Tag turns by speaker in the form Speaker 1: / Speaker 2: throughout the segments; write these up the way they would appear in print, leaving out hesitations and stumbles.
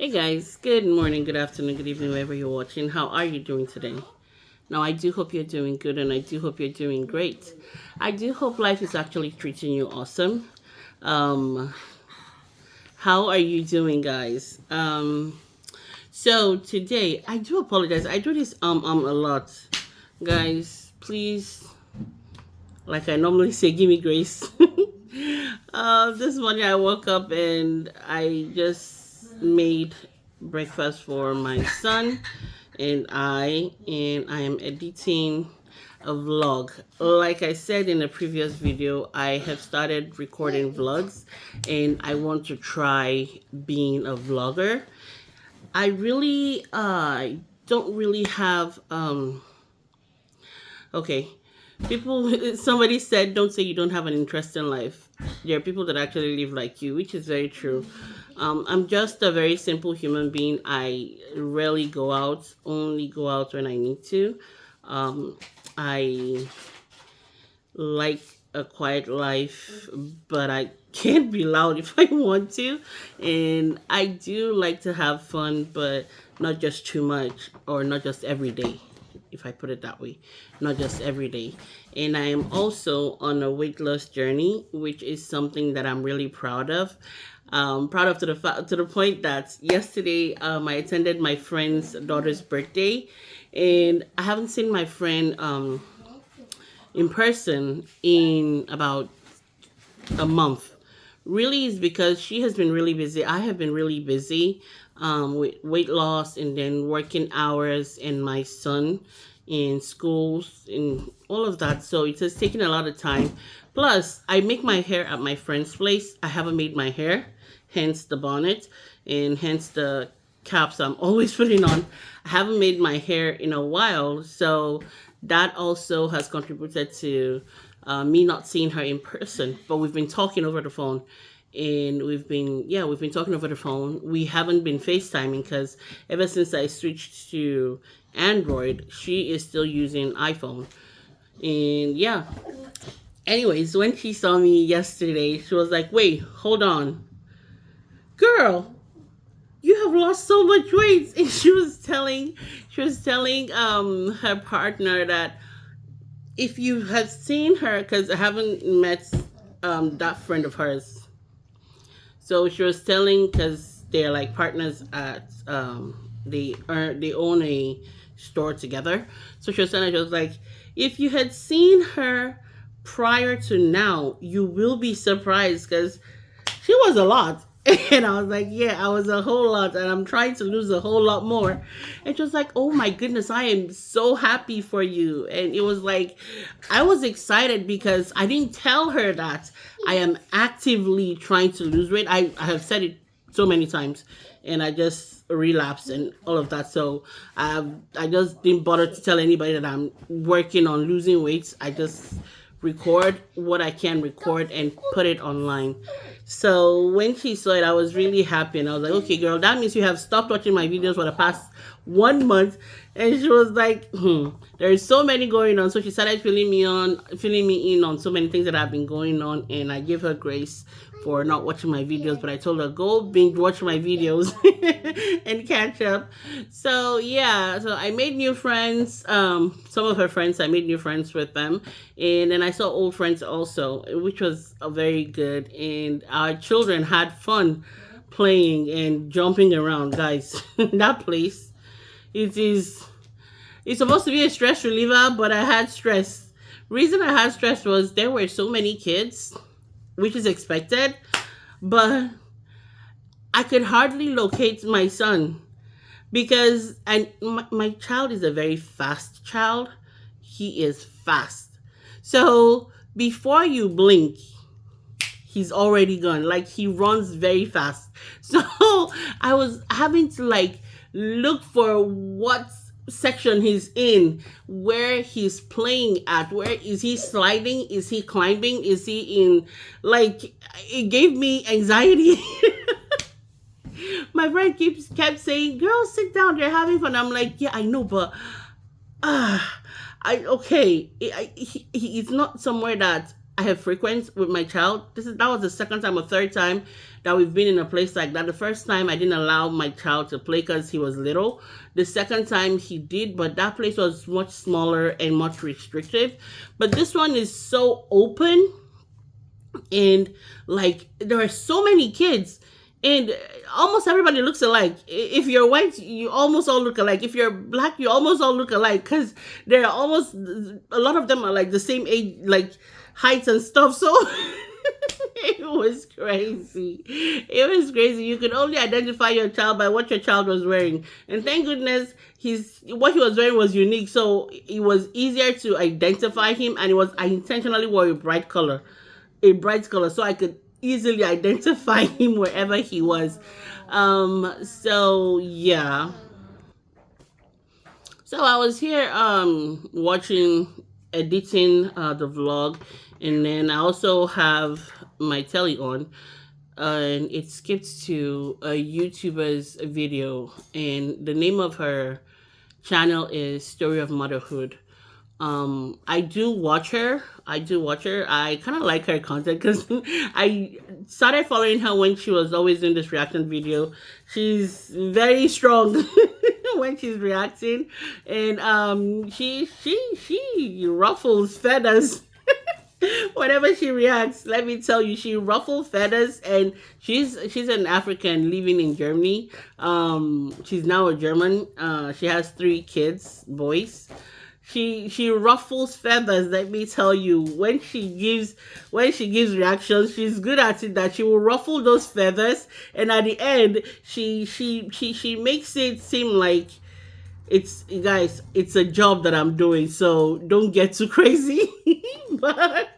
Speaker 1: Hey guys, good morning, good afternoon, good evening, wherever you're watching. How are you doing today? Now, I do hope you're doing good and I do hope you're doing great. I do hope life is actually treating you awesome. Um, how are you doing, guys? So today, I do apologize. I do this a lot. Guys, please, like I normally say, give me grace. This morning I woke up and I just made breakfast for my son and I am editing a vlog. Like I said in a previous video, I have started recording vlogs and I want to try being a vlogger. I really don't really have okay. People, somebody said, don't say you don't have an interest in life. There are people that actually live like you, which is very true. I'm just a very simple human being. I rarely go out, only go out when I need to. I like a quiet life, but I can't be loud if I want to. And I do like to have fun, but not just too much or not just every day, if I put it that way, not just every day. And I am also on a weight loss journey, which is something that I'm really proud of. Proud of to the point that yesterday I attended my friend's daughter's birthday, and I haven't seen my friend in person in about a month. Really is because she has been really busy. I have been really busy with weight loss and then working hours and my son in schools and all of that. So it has taken a lot of time. Plus, I make my hair at my friend's place. I haven't made my hair, hence the bonnet and hence the caps I'm always putting on. I haven't made my hair in a while. So that also has contributed to me not seeing her in person, but we've been talking over the phone, and we've been talking over the phone. We haven't been FaceTiming because ever since I switched to Android, she is still using iPhone, and yeah. Anyways, when she saw me yesterday, she was like, "Wait, hold on, girl." You have lost so much weight, and she was telling her partner that if you have seen her, because I haven't met that friend of hers. So she was telling, because they're like partners at they own a store together. So she was telling, she was like, if you had seen her prior to now, you will be surprised because she was a lot. And I was like, yeah, I was a whole lot, and I'm trying to lose a whole lot more. And she was like, oh my goodness, I am so happy for you. And it was like, I was excited because I didn't tell her that I am actively trying to lose weight. I have said it so many times, and I just relapsed and all of that. So I just didn't bother to tell anybody that I'm working on losing weight. I just record what I can record and put it online. So when she saw it, I was really happy, and I was like, okay, girl, that means you have stopped watching my videos for the past 1 month. And she was like, there's so many going on. So she started filling me in on so many things that have been going on, and I gave her grace for not watching my videos, but I told her, go binge watch my videos and catch up. So yeah, so I made new friends. Some of her friends, I made new friends with them, and then I saw old friends also, which was very good. And our children had fun playing and jumping around, guys. That place, it is. It's supposed to be a stress reliever, but I had stress. Reason I had stress was there were so many kids, which is expected, but I could hardly locate my son because my child is a very fast child. He is fast. So before you blink, he's already gone. Like, he runs very fast. So I was having to like look for what section he's in, where he's playing at, where is he sliding, is he climbing, is he in, like, it gave me anxiety. My friend kept saying, girl, sit down, they're having fun. I'm like, yeah, I know, but I okay, he's not somewhere that I have frequent with my child. That was the second time or third time that we've been in a place like that. The first time I didn't allow my child to play because he was little. The second time he did, but that place was much smaller and much restrictive. But this one is so open, and like there are so many kids, and almost everybody looks alike. If you're white, you almost all look alike. If you're black, you almost all look alike, because they're almost, a lot of them are like the same age, like heights and stuff. So it was crazy. It was crazy. You could only identify your child by what your child was wearing, and thank goodness what he was wearing was unique, so it was easier to identify him. And I intentionally wore a bright color, so I could easily identify him wherever he was. So yeah. So I was here watching, editing the vlog, and then I also have my telly on, and it skipped to a YouTuber's video, and the name of her channel is Story of Motherhood. I do watch her. I kind of like her content because I started following her when she was always in this reaction video. She's very strong when she's reacting, and she ruffles feathers. Whenever she reacts, let me tell you, she ruffles feathers, and she's an African living in Germany. She's now a German. She has 3 kids, boys. She ruffles feathers. Let me tell you, when she gives reactions, she's good at it. That she will ruffle those feathers, and at the end, she makes it seem like it's a job that I'm doing. So don't get too crazy. But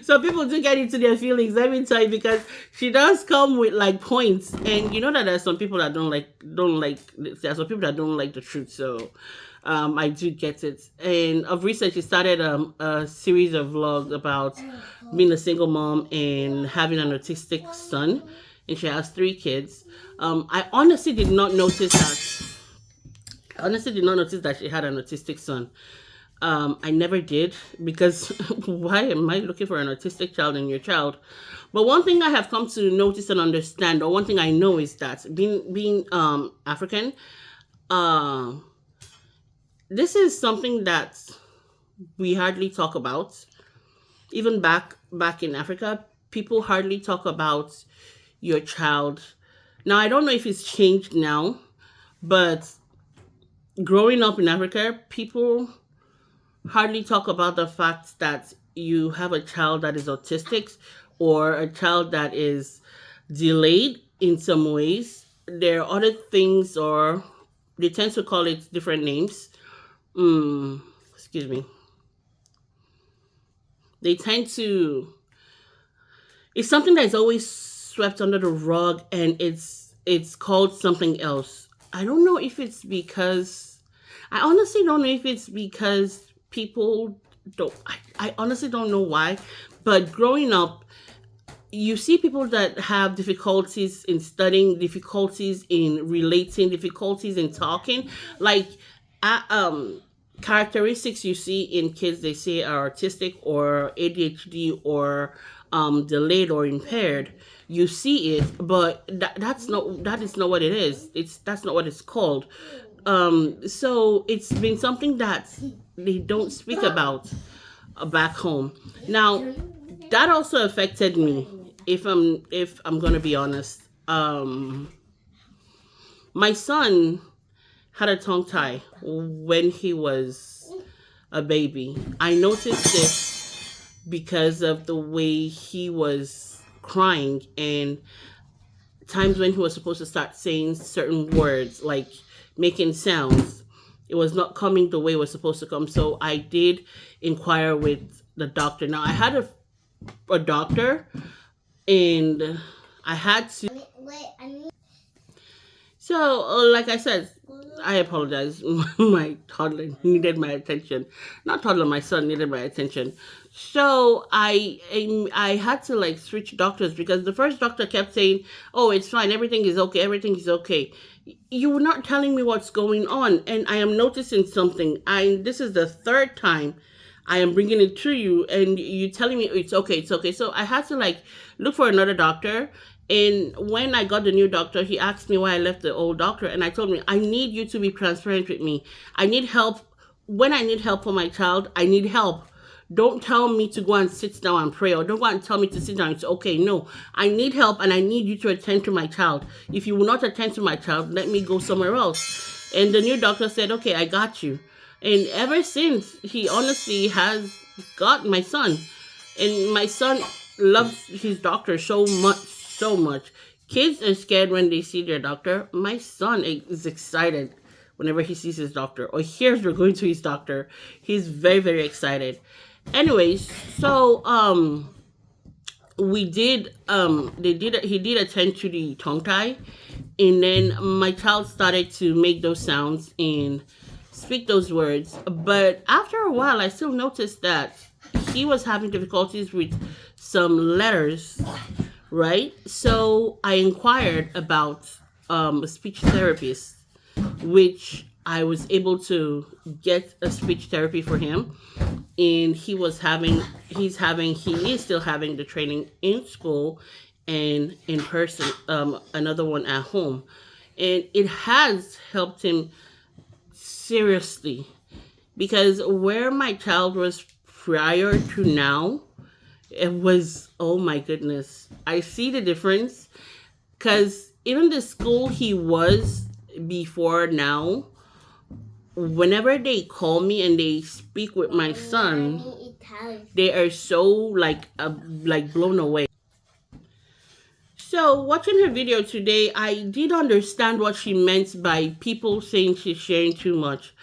Speaker 1: some people do get into their feelings. Let me tell you, because she does come with like points, and you know that there's some people that don't like. There's some people that don't like the truth. So. I do get it. And of recent, she started a series of vlogs about being a single mom and having an autistic son, and she has 3 kids. I honestly did not notice that she had an autistic son. I never did, because why am I looking for an autistic child in your child? But one thing I have come to notice and understand, or one thing I know, is that being African, this is something that we hardly talk about. Even back in Africa, people hardly talk about your child. Now, I don't know if it's changed now, but growing up in Africa, people hardly talk about the fact that you have a child that is autistic, or a child that is delayed in some ways. There are other things, or they tend to call it different names. Excuse me. They tend to. It's something that is always swept under the rug, and it's called something else. I don't know if it's because. I honestly don't know if it's because people don't. I honestly don't know why, but growing up, you see people that have difficulties in studying, difficulties in relating, difficulties in talking, like. Characteristics you see in kids they say are autistic or ADHD or delayed or impaired. You see it, but that is not what it is. That's not what it's called. So it's been something that they don't speak about back home. Now, that also affected me. If I'm gonna be honest, my son had a tongue tie when he was a baby. I noticed this because of the way he was crying, and times when he was supposed to start saying certain words, like making sounds. It was not coming the way it was supposed to come. So I did inquire with the doctor. Now, I had a doctor, and I had to. So, like I said, I apologize. My toddler needed my attention. Not toddler, my son needed my attention. So I had to like switch doctors, because the first doctor kept saying, "Oh, it's fine. Everything is okay. Everything is okay." You were not telling me what's going on, and I am noticing something. This is the third time I am bringing it to you, and you telling me it's okay, it's okay. So I had to like look for another doctor. And when I got the new doctor, he asked me why I left the old doctor, and I told him I need you to be transparent with me. I need help. When I need help for my child, I need help. Don't tell me to go and sit down and pray, or don't go and tell me to sit down. It's okay. No, I need help, and I need you to attend to my child. If you will not attend to my child, let me go somewhere else. And the new doctor said, okay, I got you. And ever since, he honestly has got my son. And my son loves his doctor so much, so much. Kids are scared when they see their doctor. My son is excited whenever he sees his doctor or hears we're going to his doctor. He's very, very excited. Anyways, so we did he did attend to the tongue tie, and then my child started to make those sounds and speak those words. But after a while, I still noticed that he was having difficulties with some letters, right? So I inquired about a speech therapist, which I was able to get a speech therapy for him. And he is still having the training in school and in person, another one at home. And it has helped him seriously, because where my child was prior to now, it was, oh my goodness, I see the difference. Because even the school he was before now, whenever they call me and they speak with my son, they are so like blown away. So watching her video today, I did understand what she meant by people saying she's sharing too much.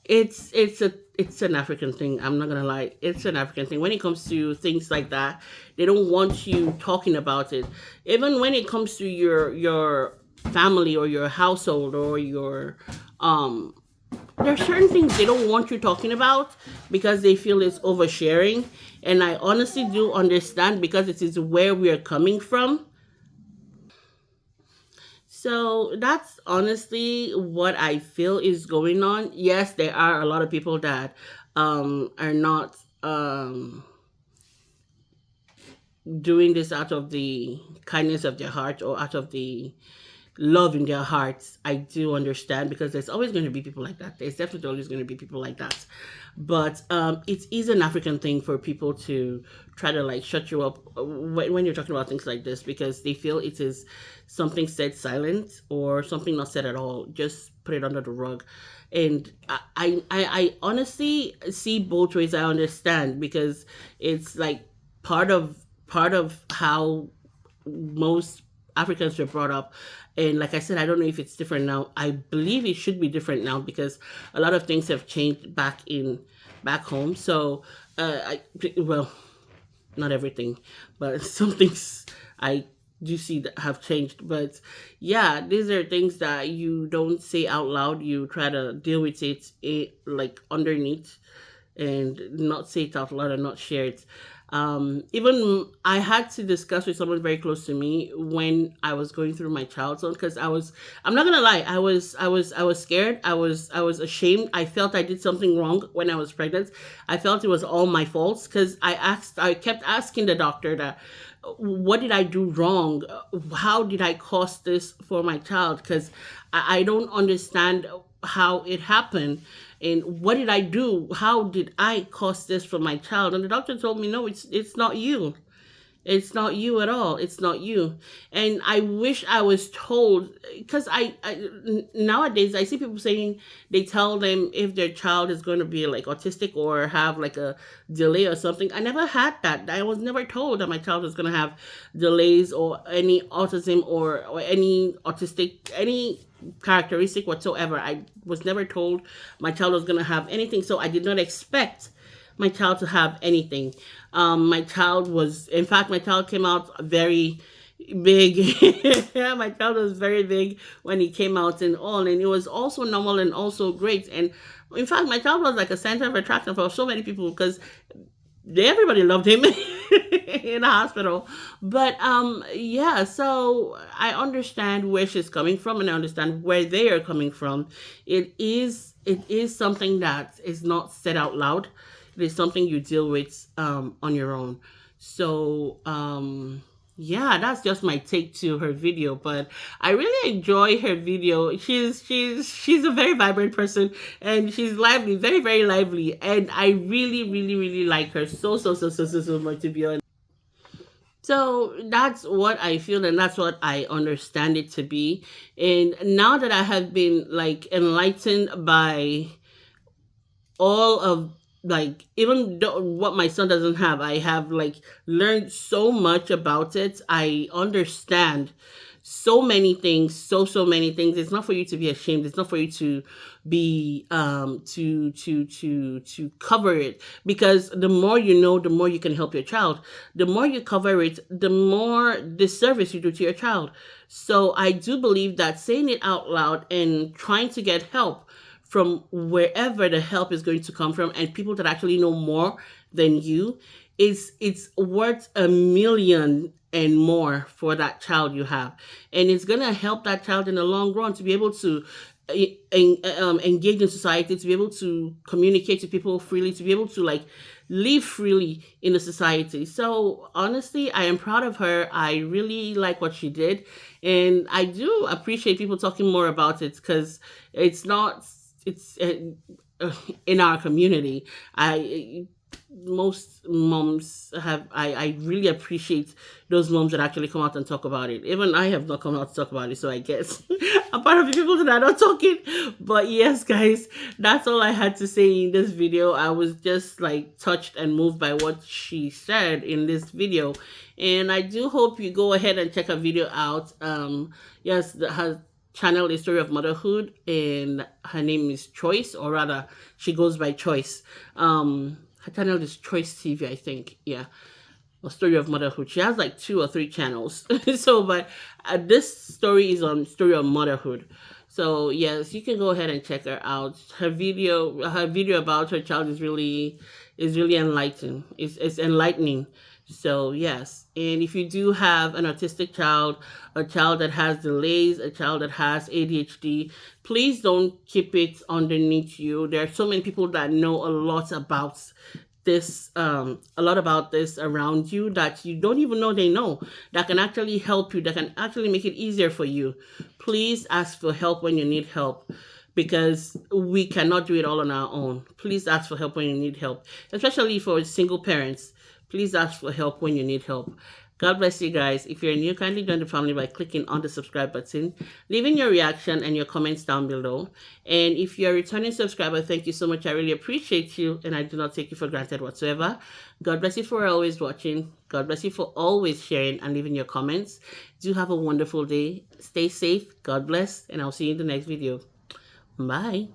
Speaker 1: It's an African thing. I'm not gonna lie. It's an African thing. When it comes to things like that, they don't want you talking about it. Even when it comes to your family or your household or your there are certain things they don't want you talking about because they feel it's oversharing. And I honestly do understand, because it is where we are coming from. So that's honestly what I feel is going on. Yes, there are a lot of people that are not doing this out of the kindness of their heart or out of the love in their hearts. I do understand, because there's always going to be people like that. There's definitely always going to be people like that. But it is an African thing for people to try to like shut you up when you're talking about things like this, because they feel it is something said silent or something not said at all. Just put it under the rug. And I honestly see both ways. I understand, because it's like part of how most Africans were brought up. And like I said, I don't know if it's different now. I believe it should be different now, because a lot of things have changed back home. So well, not everything, but some things I do see that have changed. But yeah, these are things that you don't say out loud. You try to deal with it, like underneath, and not say it out loud and not share it. Even I had to discuss with someone very close to me when I was going through my childhood, because I'm not gonna lie, I was scared. I was ashamed. I felt I did something wrong when I was pregnant. I felt it was all my fault, because I kept asking the doctor that, what did I do wrong? How did I cause this for my child? Because I don't understand how it happened. And what did I do? How did I cause this for my child? And the doctor told me, no, it's not you. It's not you at all. It's not you. And I wish I was told, because nowadays I see people saying they tell them if their child is going to be like autistic or have like a delay or something. I never had that. I was never told that my child was going to have delays or any autism or any autistic, any characteristic whatsoever. I was never told my child was going to have anything, so I did not expect my child to have anything. My child came out very big. Yeah, my child was very big when he came out and all, and it was also normal and also great. And in fact, my child was like a center of attraction for so many people, because everybody loved him in the hospital. But yeah, so I understand where she's coming from, and I understand where they are coming from. It is something that is not said out loud. It is something you deal with on your own. So yeah, that's just my take to her video, but I really enjoy her video. She's a very vibrant person, and she's lively, very very lively, and I really really really like her so much, to be honest. So that's what I feel, and that's what I understand it to be. And now that I have been like enlightened by all of, like, even though what my son doesn't have, I have like learned so much about it. I understand so many things, so many things. It's not for you to be ashamed. It's not for you to be to cover it, because the more you know, the more you can help your child. The more you cover it, the more disservice you do to your child. So I do believe that saying it out loud and trying to get help from wherever the help is going to come from, and people that actually know more than you, is it's worth a million and more for that child you have. And it's going to help that child in the long run to be able to engage in society, to be able to communicate to people freely, to be able to like live freely in the society. So honestly, I am proud of her. I really like what she did, and I do appreciate people talking more about it, because it's not it's in our community. I Most moms have, I really appreciate those moms that actually come out and talk about it. Even I have not come out to talk about it, so I guess I'm part of the people that are not talking. But yes, guys, that's all I had to say in this video. I was just like touched and moved by what she said in this video, and I do hope you go ahead and check her video out. Yes, her channel is Story of Motherhood, and her name is Choice, or rather she goes by Choice. Her channel is Choice TV, I think. Yeah, a Story of Motherhood. She has like 2 or 3 channels. So, but this story is on Story of Motherhood. So yes, you can go ahead and check her out. Her video about her child is really enlightening. It's enlightening. So yes, and if you do have an autistic child, a child that has delays, a child that has ADHD, please don't keep it underneath you. There are so many people that know a lot about this around you, that you don't even know they know, that can actually help you, that can actually make it easier for you. Please ask for help when you need help, because we cannot do it all on our own. Please ask for help when you need help, especially for single parents. Please ask for help when you need help. God bless you guys. If you're new, kindly join the family by clicking on the subscribe button, leaving your reaction and your comments down below. And if you're a returning subscriber, thank you so much. I really appreciate you, and I do not take you for granted whatsoever. God bless you for always watching. God bless you for always sharing and leaving your comments. Do have a wonderful day. Stay safe. God bless, and I'll see you in the next video. Bye.